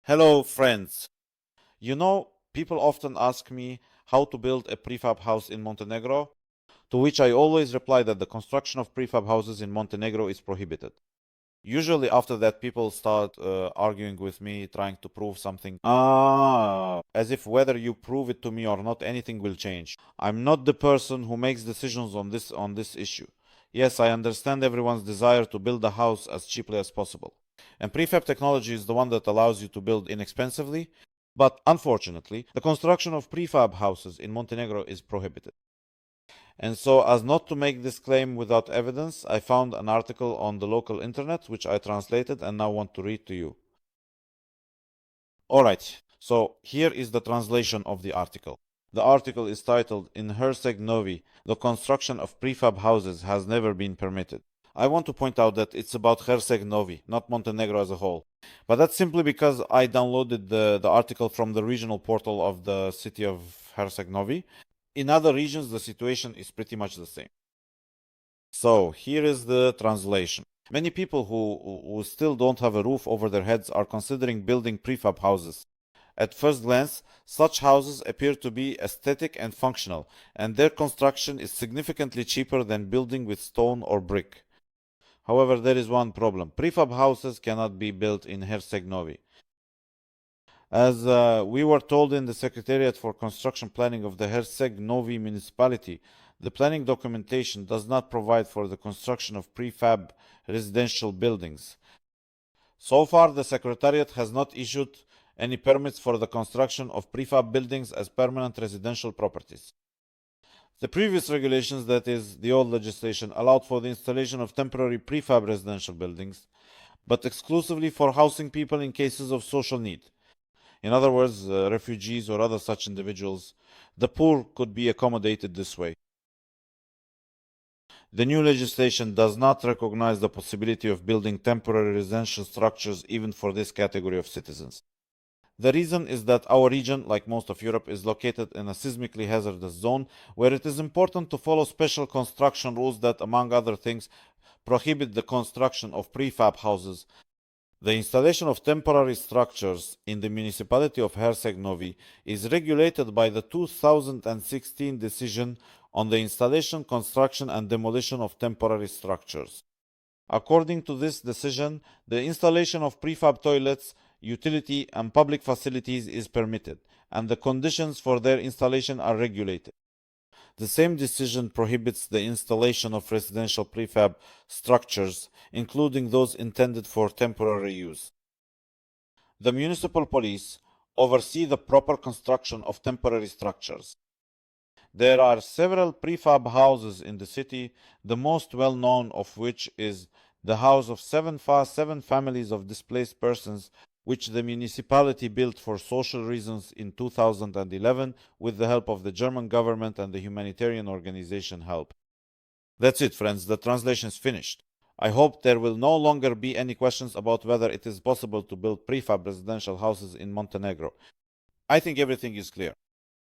Hello, friends. People often ask me how to build a prefab house in Montenegro, to which I always reply that the construction of prefab houses in Montenegro is prohibited. Usually, after that, people start arguing with me, trying to prove something. As if whether you prove it to me or not, anything will change. I'm not the person who makes decisions on this issue. Yes, I understand everyone's desire to build a house as cheaply as possible. And prefab technology is the one that allows you to build inexpensively, but unfortunately, the construction of prefab houses in Montenegro is prohibited. And so, as not to make this claim without evidence, I found an article on the local internet which I translated and now want to read to you. Alright, so here is the translation of the article. The article is titled, "In Herceg Novi, the construction of prefab houses has never been permitted." I want to point out that it's about Herceg Novi, not Montenegro as a whole. But that's simply because I downloaded the article from the regional portal of the city of Herceg Novi. In other regions, the situation is pretty much the same. So, here is the translation. Many people who still don't have a roof over their heads are considering building prefab houses. At first glance, such houses appear to be aesthetic and functional, and their construction is significantly cheaper than building with stone or brick. However, there is one problem. Prefab houses cannot be built in Herceg Novi. As we were told in the Secretariat for Construction Planning of the Herceg Novi municipality, the planning documentation does not provide for the construction of prefab residential buildings. So far, the Secretariat has not issued any permits for the construction of prefab buildings as permanent residential properties. The previous regulations, that is, the old legislation, allowed for the installation of temporary prefab residential buildings, but exclusively for housing people in cases of social need. In other words, refugees or other such individuals. The poor could be accommodated this way. The new legislation does not recognize the possibility of building temporary residential structures even for this category of citizens. The reason is that our region, like most of Europe, is located in a seismically hazardous zone where it is important to follow special construction rules that, among other things, prohibit the construction of prefab houses. The installation of temporary structures in the municipality of Herceg Novi is regulated by the 2016 decision on the installation, construction, and demolition of temporary structures. According to this decision, the installation of prefab toilets, utility, and public facilities is permitted, and the conditions for their installation are regulated. The same decision prohibits the installation of residential prefab structures, including those intended for temporary use. The municipal police oversee the proper construction of temporary structures. There are several prefab houses in the city, the most well known of which is the house of seven families of displaced persons, which the municipality built for social reasons in 2011 with the help of the German government and the humanitarian organization HELP. That's it, friends. The translation is finished. I hope there will no longer be any questions about whether it is possible to build prefab residential houses in Montenegro. I think everything is clear.